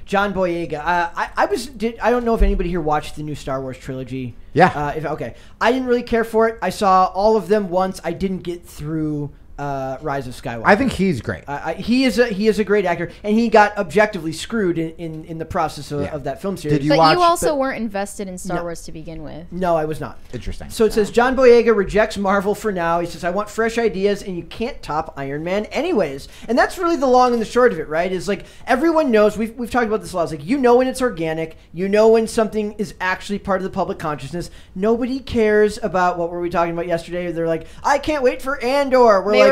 John Boyega. I don't know if anybody here watched the new Star Wars trilogy. Yeah. Okay. I didn't really care for it. I saw all of them once. I didn't get through Rise of Skywalker. I think he's great. He is a great actor, and he got objectively screwed in the process of that film series. Did you but watch? You also weren't invested in Star Wars to begin with. No, I was not. Interesting. So it says John Boyega rejects Marvel for now. He says, I want fresh ideas, and you can't top Iron Man anyways. And that's really the long and the short of it, right? Is like everyone knows, we've talked about this a lot. It's like, you know when it's organic. You know when something is actually part of the public consciousness. Nobody cares about, what were we talking about yesterday? They're like, I can't wait for Andor.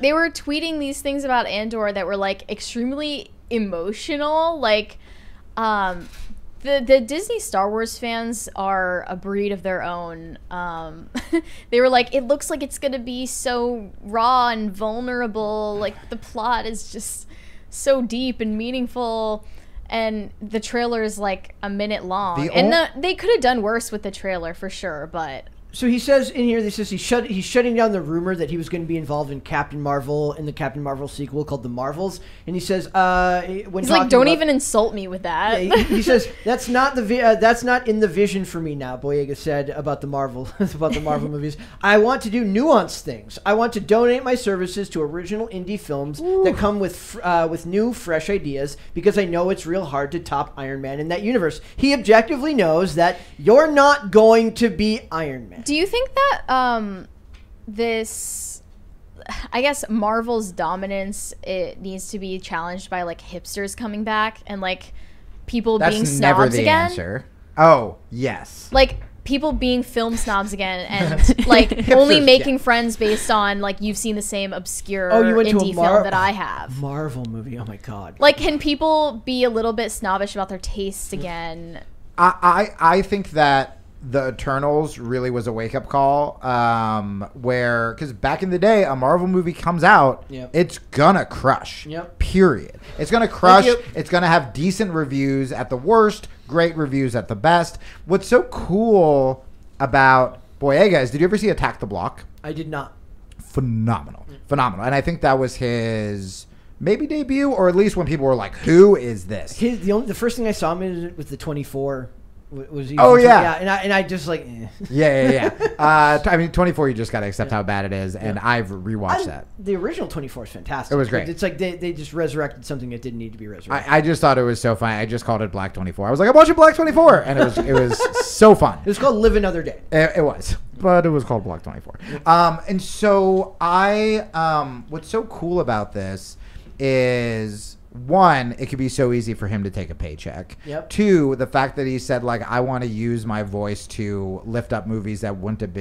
They were tweeting these things about Andor that were like extremely emotional. Like, the Disney Star Wars fans are a breed of their own. They were like, it looks like it's gonna be so raw and vulnerable. Like the plot is just so deep and meaningful. And the trailer is like a minute long. They could have done worse with the trailer for sure, but. So he says in here, he's shutting down the rumor that he was going to be involved in Captain Marvel in the Captain Marvel sequel called The Marvels. And he says, he's like, don't even insult me with that. Yeah, he says that's not in the vision for me now. Boyega said about the Marvel movies. I want to do nuanced things. I want to donate my services to original indie films that come with new, fresh ideas because I know it's real hard to top Iron Man in that universe. He objectively knows that you're not going to be Iron Man. Do you think that this, I guess, Marvel's dominance, it needs to be challenged by like hipsters coming back and like people being snobs again? That's never the answer. Oh, yes. Like people being film snobs again and like hipsters, only making friends based on like you've seen the same obscure indie film that I have. Marvel movie. Oh my god. Like, can people be a little bit snobbish about their tastes again? I think that the Eternals really was a wake-up call, where, because back in the day, a Marvel movie comes out, it's gonna crush, period. It's gonna crush, it's gonna have decent reviews at the worst, great reviews at the best. What's so cool about Boyega is, did you ever see Attack the Block? I did not. Phenomenal. And I think that was his maybe debut, or at least when people were like, who is this? The first thing I saw him in was the 24. Was he? And I just like I mean, 24, you just gotta accept how bad it is, and I've rewatched that. The original 24 is fantastic. It was great. It's like they just resurrected something that didn't need to be resurrected. I just thought it was so funny. I just called it Black 24. I was like, I'm watching Black 24, and it was so fun. It was called Live Another Day. It was, but it was called Black 24. And so what's so cool about this is, one, it could be so easy for him to take a paycheck. Yep. Two, the fact that he said, like, I want to use my voice to lift up movies that wouldn't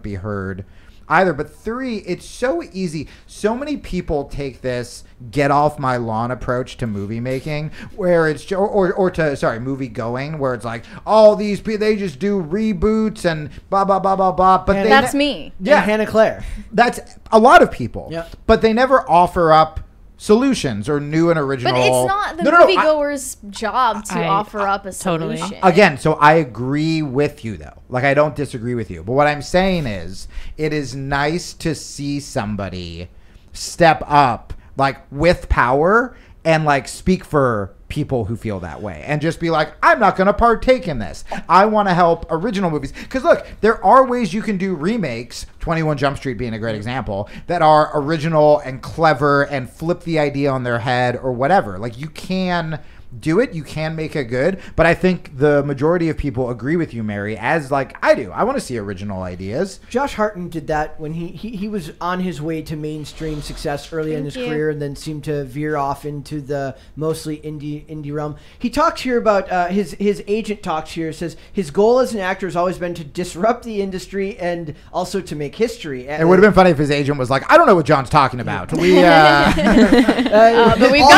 be heard either. But three, it's so easy. So many people take this get off my lawn approach to movie making, where it's movie going, where it's like, all these people, they just do reboots and blah blah blah blah blah. But that's me. Yeah, and Hannah Claire. That's a lot of people. Yep. But they never offer up solutions or new and original. But it's not the moviegoer's job to offer up a solution. Totally. Again, so I agree with you, though. Like, I don't disagree with you. But what I'm saying is, it is nice to see somebody step up, like, with power and, like, speak for people who feel that way and just be like, I'm not going to partake in this. I want to help original movies. Because look, there are ways you can do remakes, 21 Jump Street being a great example, that are original and clever and flip the idea on their head or whatever. Like, you can do it, you can make it good, but I think the majority of people agree with you, Mary, as like I do. I want to see original ideas. Josh Hartnett did that when he was on his way to mainstream success early in his career, and then seemed to veer off into the mostly indie realm. He talks here about his agent talks here, says his goal as an actor has always been to disrupt the industry and also to make history. It would have been funny if his agent was like, I don't know what John's talking about. But we've got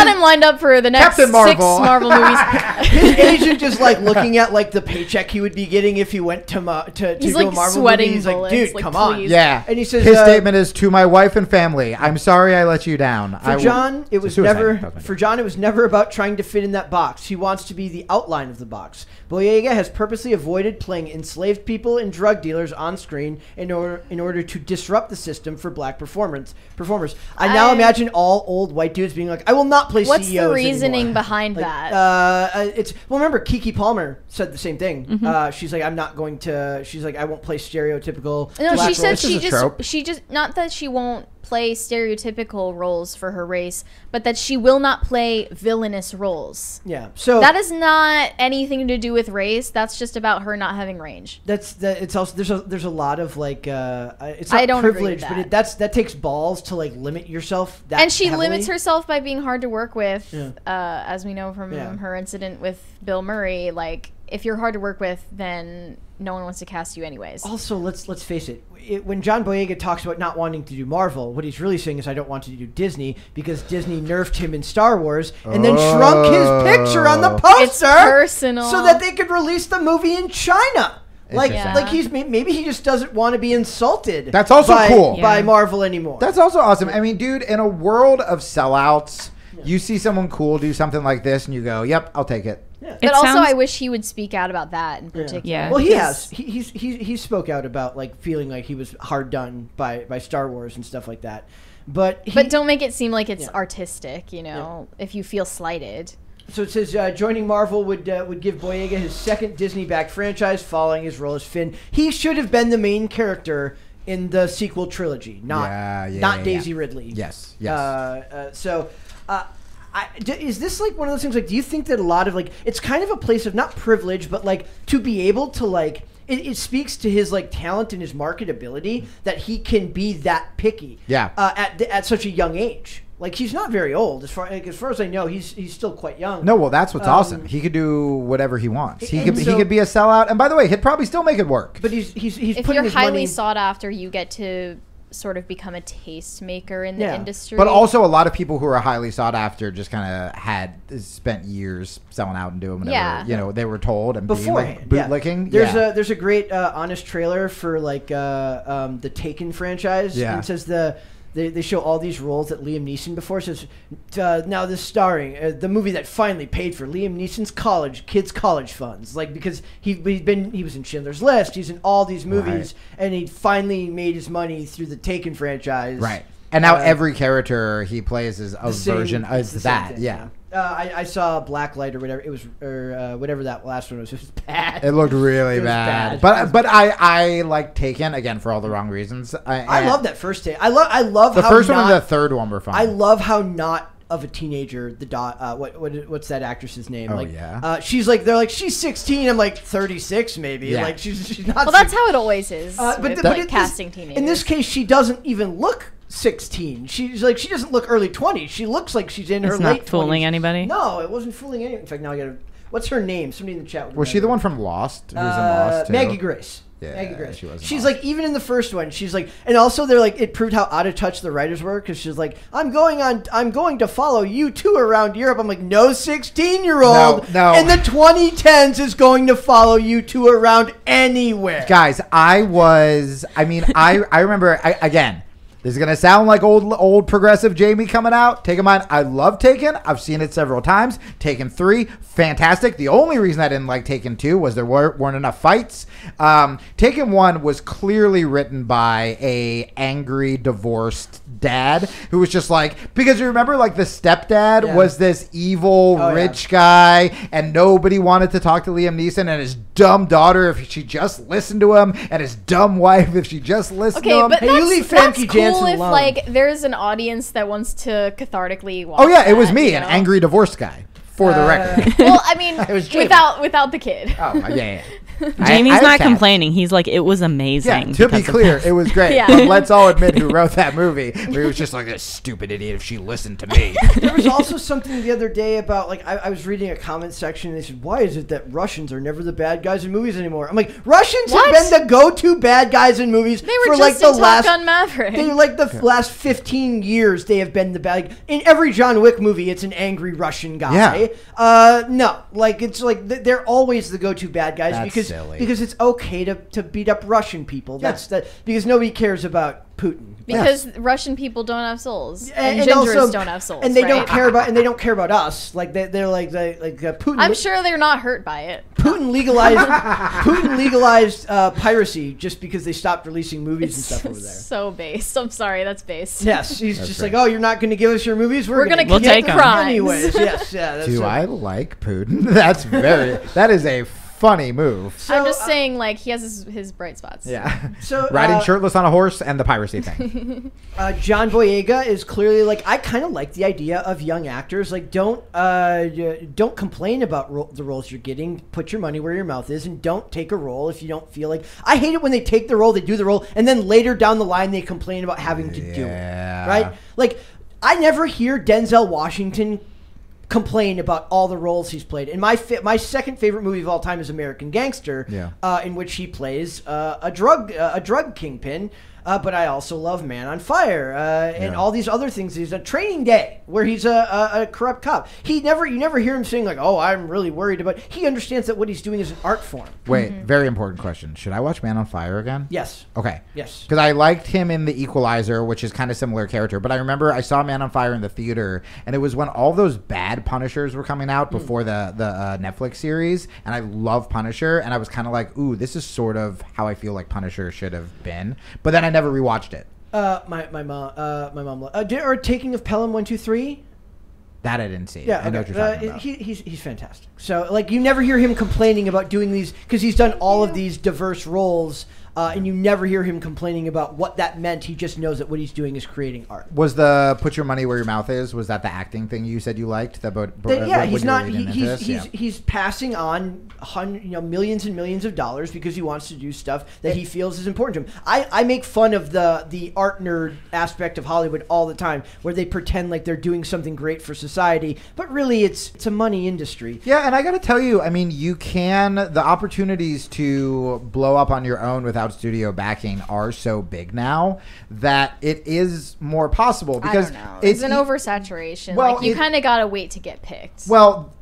him lined up for the next Captain Marvel. 6 Marvel movies. His agent just like looking at like the paycheck he would be getting if he went to do like a Marvel sweating movie. He's like, bullets, dude, like, come please. on. Yeah. And he says his statement is, to my wife and family, I'm sorry I let you down. For John, it was never about trying to fit in that box. He wants to be the outline of the box. Boyega has purposely avoided playing enslaved people and drug dealers on screen in order to disrupt the system for black performers. I now imagine all old white dudes being like, I will not play CEOs What's the reasoning anymore. behind like, that. Remember Keke Palmer said the same thing. Mm-hmm. She's like, I'm not going to. She's like, I won't play stereotypical. No, black she said roles. she just not that she won't play stereotypical roles for her race, but that she will not play villainous roles. Yeah. So that is not anything to do with race. That's just about her not having range. It's also there's a lot of like it's I not don't agree with privilege, that. but that takes balls to like limit yourself. That And she heavily. limits herself by being hard to work with, Yeah. as we know from her incident with Bill Murray. Like, if you're hard to work with, then no one wants to cast you anyways. Also, let's face it. When John Boyega talks about not wanting to do Marvel, what he's really saying is I don't want to do Disney because Disney nerfed him in Star Wars and then shrunk his picture on the poster It's personal. so that they could release the movie in China. Like, Yeah. like maybe he just doesn't want to be insulted. That's also cool. by Yeah. Marvel anymore. That's also awesome. I mean, dude, in a world of sellouts, you see someone cool do something like this, and you go, "Yep, I'll take it." yeah. But It also, sounds- I wish he would speak out about that in particular. Yeah. Well, he because- has. He spoke out about like feeling like he was hard done by Star Wars and stuff like that. But don't make it seem like it's artistic, if you feel slighted. So it says joining Marvel would give Boyega his second Disney-backed franchise following his role as Finn. He should have been the main character in the sequel trilogy, not Daisy Ridley. Yes. Is this like one of those things? Like, do you think that a lot of like it's kind of a place of not privilege, but like to be able to like it speaks to his like talent and his marketability that he can be that picky. Yeah. At such a young age. Like, he's not very old. As far as I know, he's still quite young. No, well, that's what's awesome. He could do whatever he wants. He and could so- he could be a sellout, and by the way, he'd probably still make it work. But he's If putting you're his highly money. sought after, you get to sort of become a tastemaker in the Yeah. industry. But also, a lot of people who are highly sought after just kind of spent years selling out and doing whatever they were told and Beforehand, being like bootlicking. There's a great honest trailer for like the Taken franchise. Yeah. And it says they show all these roles that Liam Neeson before. It says now this starring the movie that finally paid for Liam Neeson's kids' college funds. Like, because he was in Schindler's List. He's in all these movies, and he finally made his money through the Taken franchise. Right. And now every character he plays is a version it's of the same that. thing, Yeah. I saw Blacklight or whatever it was, or whatever that last one was. It was bad. It looked really It was bad. bad. But I like Taken again for all the wrong reasons. I love that first take. I love the how first one and the not, third one were fun. I love how not of a teenager what's that actress's name? Oh, like, yeah. she's like they're like she's 16. I'm like 36 maybe. Yeah. Like she's not. well, that's how it always is. But with, but like, casting teenagers. In this case, she doesn't even look 16. She's like she doesn't look early 20s. She looks like she's in her It's late 20s. not fooling anybody? No, it wasn't fooling anyone. In fact, now I gotta. What's her name? Somebody in the chat. Was she the one from Lost? Who's in Lost too? Maggie Grace. Yeah, Maggie Grace. she was in She's Lost. like, even in the first one, she's like, and also they're like, it proved how out of touch the writers were because she's like, I'm going to follow you two around Europe. I'm like, no 16-year-old No. in the 2010s is going to follow you two around anywhere. Guys, I remember, again, this is going to sound like old progressive Jamie coming out. Take in mind, I love Taken. I've seen it several times. Taken 3, fantastic. The only reason I didn't like Taken 2 was there weren't enough fights. Taken 1 was clearly written by a angry, divorced dad who was just like, because you remember, like, the stepdad was this evil, rich guy, and nobody wanted to talk to Liam Neeson, and his dumb daughter, if she just listened to him, and his dumb wife, if she just listened to him. but Hey, you leave that's Famke cool Janssen if alone. like there's an audience that wants to cathartically watch. Oh yeah, it was that, me, you an know? angry divorced guy, for the record. Well, I mean, was Jamie. without the kid. Oh yeah. Jamie's I not was complaining. He's like, it was Yeah, amazing. to be because of clear, this." it was great. Yeah. But let's all admit who wrote that movie. Where he was just like, this stupid idiot if she listened to me. There was also something the other day about, like, I was reading a comment section and they said, why is it that Russians are never the bad guys in movies anymore? I'm like, Russians What? have been the go-to bad guys in movies They were for just like the in Top last Gun Maverick. They like the last 15 years they have been the bad. In every John Wick movie, it's an angry Russian guy. Yeah. No, like it's like they're always the go-to bad guys That's because silly. because it's okay to beat up Russian people. That's because nobody cares about Putin. Because Russian people don't have souls, and And gingers also- don't have souls, and they right? don't care about us. Like they're like Putin. I'm sure they're not hurt by it. Putin legalized piracy just because they stopped releasing movies and stuff over there. So based. I'm sorry, that's based. Yes, he's That's just right. like, oh, you're not going to give us your movies. We're gonna going to commit get crimes. anyways. Yes, yeah. That's Do I like Putin? That is a funny move. I'm just saying, like, he has his bright spots. Yeah. So Riding shirtless on a horse and the piracy thing. John Boyega is clearly like, I kind of like the idea of young actors. Like, don't complain about the roles you're getting. Put your money where your mouth is, and don't take a role if you don't feel like. I hate it when they take the role, they do the role, and then later down the line they complain about having to do it. Right? Like, I never hear Denzel Washington complain about all the roles he's played. And my second favorite movie of all time is American Gangster, in which he plays a drug kingpin. But I also love Man on Fire and all these other things. He's a Training Day where he's a corrupt cop. You never hear him saying like, "Oh, I'm really worried about." He understands that what he's doing is an art form. Wait, very important question. Should I watch Man on Fire again? Yes. Okay. Yes. Because I liked him in The Equalizer, which is kind of similar character. But I remember I saw Man on Fire in the theater, and it was when all those bad Punishers were coming out before the Netflix series, and I love Punisher, and I was kind of like, ooh, this is sort of how I feel like Punisher should have been. But then I never rewatched it. My mom. Or Taking of Pelham 123. That I didn't see. Yeah, I know what you're talking about. He's fantastic. So like you never hear him complaining about doing these because he's done all of these diverse roles, and you never hear him complaining about what that meant. He just knows that what he's doing is creating art. Was the Put Your Money Where Your Mouth Is? Was that the acting thing you said you liked? He's passing on millions and millions of dollars because he wants to do stuff that he feels is important to him. I make fun of the art nerd aspect of Hollywood all the time, where they pretend like they're doing something great for society, but really it's a money industry. Yeah, and I got to tell you, I mean, the opportunities to blow up on your own without studio backing are so big now that it is more possible because I don't know. It's an oversaturation. Well, like you kind of gotta wait to get picked. Well,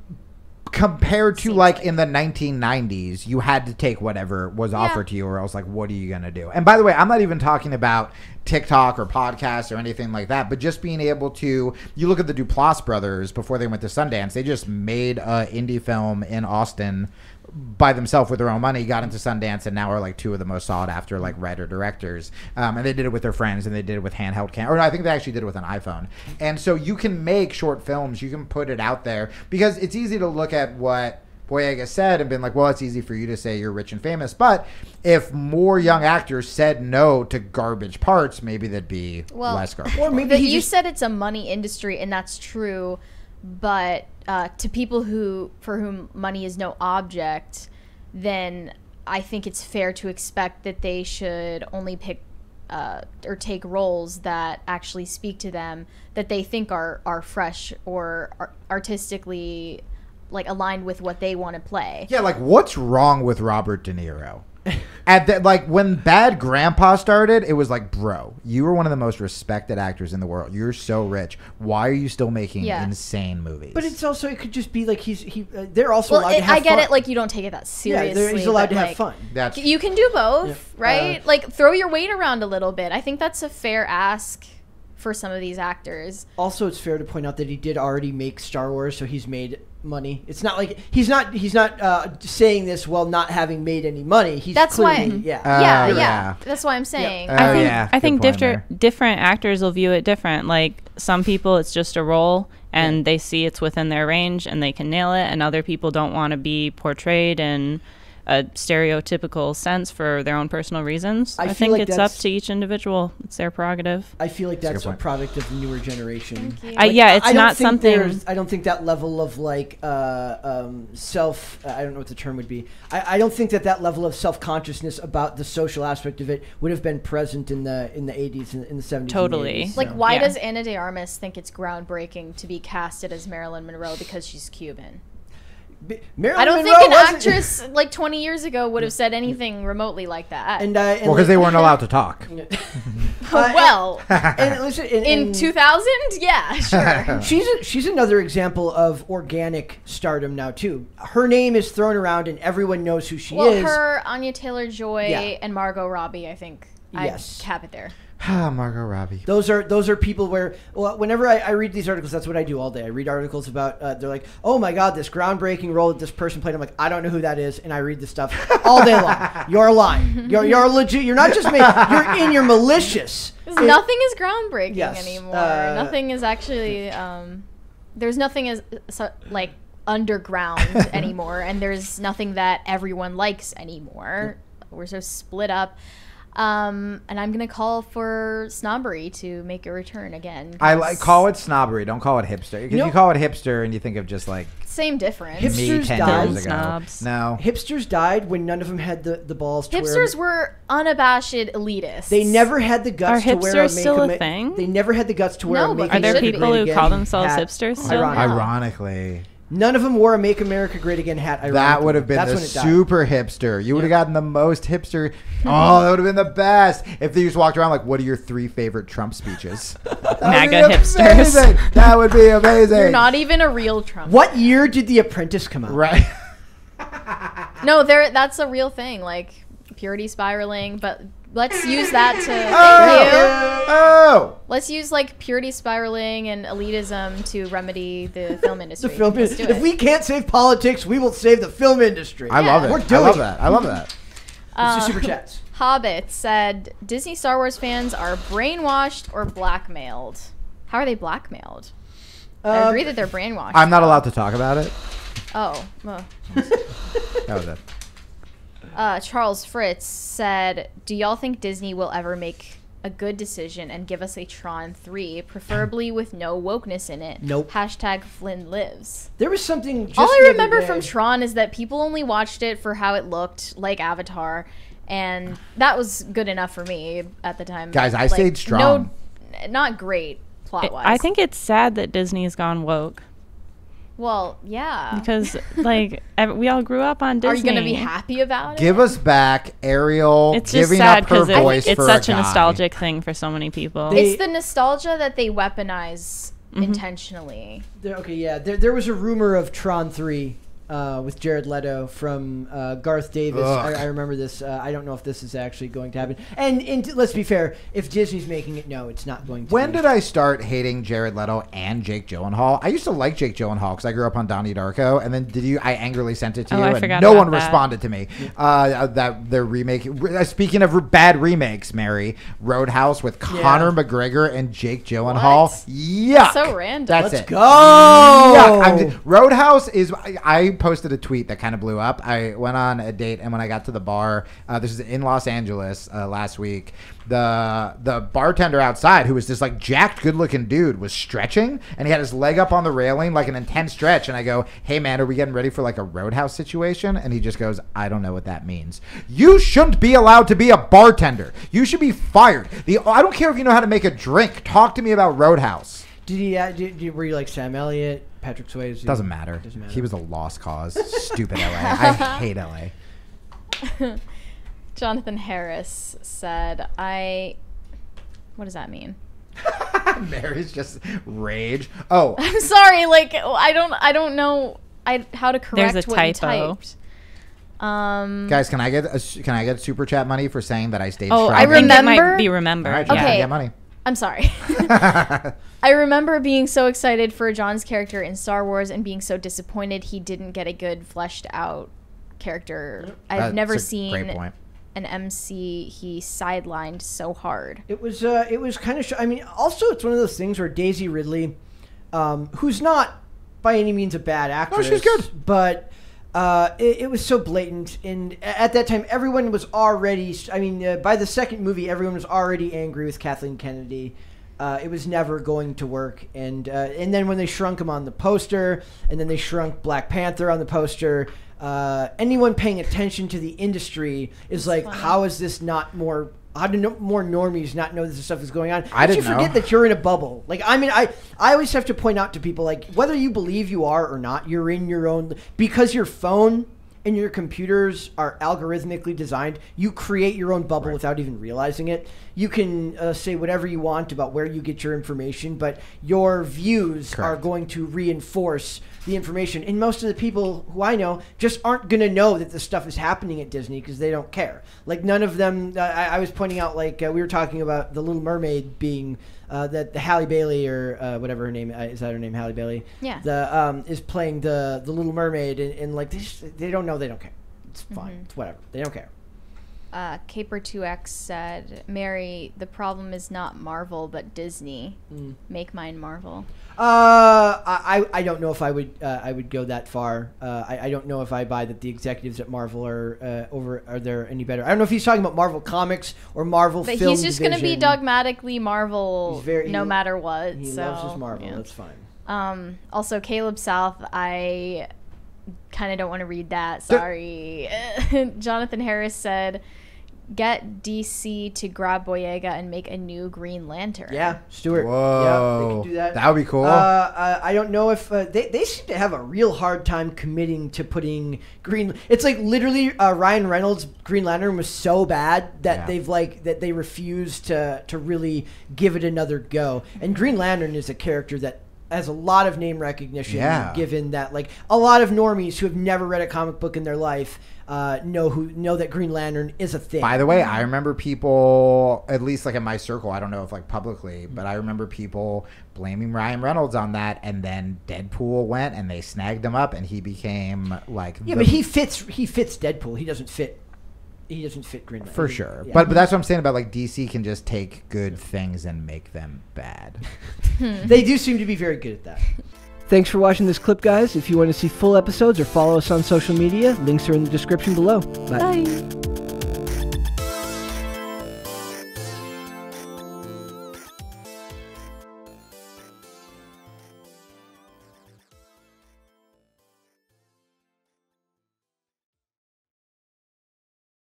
compared to Seems like like in the 1990s, you had to take whatever was offered to you, or else like, what are you gonna do? And by the way, I'm not even talking about TikTok or podcasts or anything like that, but just being able to, you look at the Duplass brothers before they went to Sundance, they just made an indie film in Austin by themselves with their own money, got into Sundance, and now are like two of the most sought after like writer directors. And they did it with their friends, and they did it with handheld camera. Or I think they actually did it with an iPhone. And so you can make short films, you can put it out there, because it's easy to look at what Boyega said and been like, well, it's easy for you to say you're rich and famous. But if more young actors said no to garbage parts, maybe there'd be less garbage. Or maybe you said it's a money industry, and that's true, but to people for whom money is no object, then I think it's fair to expect that they should only pick or take roles that actually speak to them, that they think are fresh or are artistically like aligned with what they want to play. Yeah, like what's wrong with Robert De Niro? When Bad Grandpa started, it was like, bro, you were one of the most respected actors in the world. You're so rich. Why are you still making insane movies? But it's also, it could just be like they're also allowed to have fun. I get it. Like you don't take it that seriously. Yeah, he's allowed to have fun. You can do both, right? Like throw your weight around a little bit. I think that's a fair ask for some of these actors. Also, it's fair to point out that he did already make Star Wars, so he's made money. It's not like he's not saying this while not having made any money. That's clearly, why, That's why I'm saying. I think different actors will view it different. Like some people, it's just a role, and they see it's within their range, and they can nail it. And other people don't want to be portrayed in a stereotypical sense for their own personal reasons. I think like it's up to each individual. It's their prerogative. I feel like that's a product of the newer generation. It's not something. I don't think that level of like self. I don't know what the term would be. I don't think that level of self-consciousness about the social aspect of it would have been present in the 80s and in the 70s. Totally. And the 80s, like, why does Ana de Armas think it's groundbreaking to be casted as Marilyn Monroe because she's Cuban? Marilyn I don't Monroe think an wasn't- actress like 20 years ago would have said anything remotely like that. And Well, because like- they weren't allowed to talk. well, and listen, in 2000, yeah, sure. she's another example of organic stardom now too. Her name is thrown around and everyone knows who she Well, is. her, Anya Taylor-Joy, Yeah. and Margot Robbie, I think. Yes. I cap it there. Margot Robbie. Those are people where, well, whenever I read these articles, that's what I do all day. I read articles about, they're like, oh my God, this groundbreaking role that this person played. I'm like, I don't know who that is. And I read the stuff all day long. You're lying. You're legit. You're not just me. You're malicious. Nothing is groundbreaking Yes, anymore. Nothing is actually, there's nothing as, like, underground anymore. And there's nothing that everyone likes anymore. We're so split up. And I'm gonna call for snobbery to make a return again. Call it snobbery. Don't call it hipster. Because you call it hipster and you think of just like same difference. Hipsters me 10 died. years ago. Snobs. No. Hipsters died when none of them had the balls to Hipsters wear. were unabashed elitists. They never had the guts Are to wear a hipsters still a make thing? They never had the guts to wear No, a but Make they Are there should America be. people Great who Again call themselves hat. hipsters still? Ironic. Ironically. None of them wore a Make America Great Again hat. That ironically. would have been That's the when it died. super hipster. You would have gotten the most hipster. Oh, that would have been the best. If they just walked around like, what are your 3 favorite Trump speeches? MAGA hipsters. Amazing. That would be amazing. You're not even a real Trump. What year did The Apprentice come out? Right. No, that's a real thing, like purity spiraling. But let's use that to thank you. Oh. Let's use like purity spiraling and elitism to remedy the film The industry. film Let's do If it. we can't save politics, we will save the film industry. I love it. We're I doing love it. that. I love that. It's just super chats. Hobbit said Disney Star Wars fans are brainwashed or blackmailed. How are they blackmailed? I agree that they're brainwashed. I'm not allowed to talk about it. Oh. Well. That was it. Charles Fritz said, do y'all think Disney will ever make a good decision and give us a Tron 3, preferably with no wokeness in it? Nope. Hashtag Flynn lives. There was something. Just All the I other remember day- from Tron is that people only watched it for how it looked like Avatar, and that was good enough for me at the time. Guys, I Like, stayed strong. No, not great plot-wise. I think it's sad that Disney's gone woke Well, yeah. because like we all grew up on Disney. Are you going to be happy about it? Give us back Ariel It's just giving sad up her because voice it's for such a a guy. nostalgic thing for so many people. They- It's the nostalgia that they weaponize intentionally. Okay, yeah. There was a rumor of Tron 3 with Jared Leto from Garth Davis. Ugh. I remember this. I don't know if this is actually going to happen. And let's be fair, if Disney's making it, no, it's not going to. When be. did I start hating Jared Leto and Jake Gyllenhaal? I used to like Jake Gyllenhaal because I grew up on Donnie Darko, and then I angrily sent it to Oh, you, I and forgot no about one that. responded to me. That their remake. Speaking of bad remakes, Mary, Roadhouse with Conor McGregor and Jake Gyllenhaal. What? Yuck. So random. That's Let's it. go. Yuck. Roadhouse is. I posted a tweet that kind of blew up. I went on a date, and when I got to the bar, this is in Los Angeles last week. The bartender outside, who was this like jacked, good-looking dude, was stretching, and he had his leg up on the railing like an intense stretch. And I go, "Hey man, are we getting ready for like a Roadhouse situation?" And he just goes, "I don't know what that means. You shouldn't be allowed to be a bartender. You should be fired. I don't care if you know how to make a drink. Talk to me about Roadhouse." Were you like Sam Elliott, Patrick Swayze? Doesn't matter. Doesn't matter. He was a lost cause. Stupid LA. I hate LA. Jonathan Harris said, what does that mean? Mary's just rage. Oh, I'm sorry, like I don't know how to correct There's a what you typo. typed. guys, can I get super chat money for saying that I stayed Oh, strong? I think it remember- might be remembered. All right, yeah. Jen, Okay. get money. I'm sorry. I remember being so excited for John's character in Star Wars and being so disappointed he didn't get a good fleshed out character. I've That's never a seen Great point. an MC he sidelined so hard. It was kind of. I mean, also it's one of those things where Daisy Ridley, who's not by any means a bad actress, she's good. but it was so blatant, and at that time everyone was already. I mean, by the second movie, everyone was already angry with Kathleen Kennedy. It was never going to work, and then when they shrunk him on the poster, and then they shrunk Black Panther on the poster. Anyone paying attention to the industry is like, funny. how is this not more more normies not know this stuff is going on? I But didn't you forget know. that you're in a bubble. Like, I mean, I always have to point out to people, like, whether you believe you are or not, you're in your own, because your phone and your computers are algorithmically designed, you create your own bubble without even realizing it. You can say whatever you want about where you get your information, but your views are going to reinforce the information. And most of the people who I know just aren't going to know that this stuff is happening at Disney because they don't care. Like, none of them, I was pointing out, like, we were talking about The Little Mermaid being, that the Halle Bailey, or whatever her name, is that her name, Halle Bailey? Yeah. Is playing the Little Mermaid, and like, they don't know, they don't care. It's fine. It's whatever. They don't care. Caper2X said, Mary, the problem is not Marvel, but Disney. Make mine Marvel. I don't know if I would go that far. I don't know if I buy that the executives at Marvel are there any better. I don't know if he's talking about Marvel Comics or Marvel But Film he's just going to be Division. dogmatically Marvel no matter what. He so, loves his Marvel. yeah. That's fine. Also, Caleb South, I kind of don't want to read that. Sorry. Jonathan Harris said, get DC to grab Boyega and make a new Green Lantern. Yeah, Stuart. Whoa. Yeah, they can do that. That would be cool. I don't know if they seem to have a real hard time committing to putting Green. It's like literally Ryan Reynolds' Green Lantern was so bad that they refused to really give it another go. And Green Lantern is a character that has a lot of name recognition, given that, like, a lot of normies who have never read a comic book in their life know that Green Lantern is a thing. By the way, I remember people, at least like in my circle, I don't know if like publicly, but I remember people blaming Ryan Reynolds on that, and then Deadpool went and they snagged him up, and he became like but he fits Deadpool. He doesn't fit Green Lantern. for sure. Yeah. But that's what I'm saying about, like, DC can just take good things and make them bad. They do seem to be very good at that. Thanks for watching this clip, guys. If you want to see full episodes or follow us on social media, links are in the description below. Bye. Bye.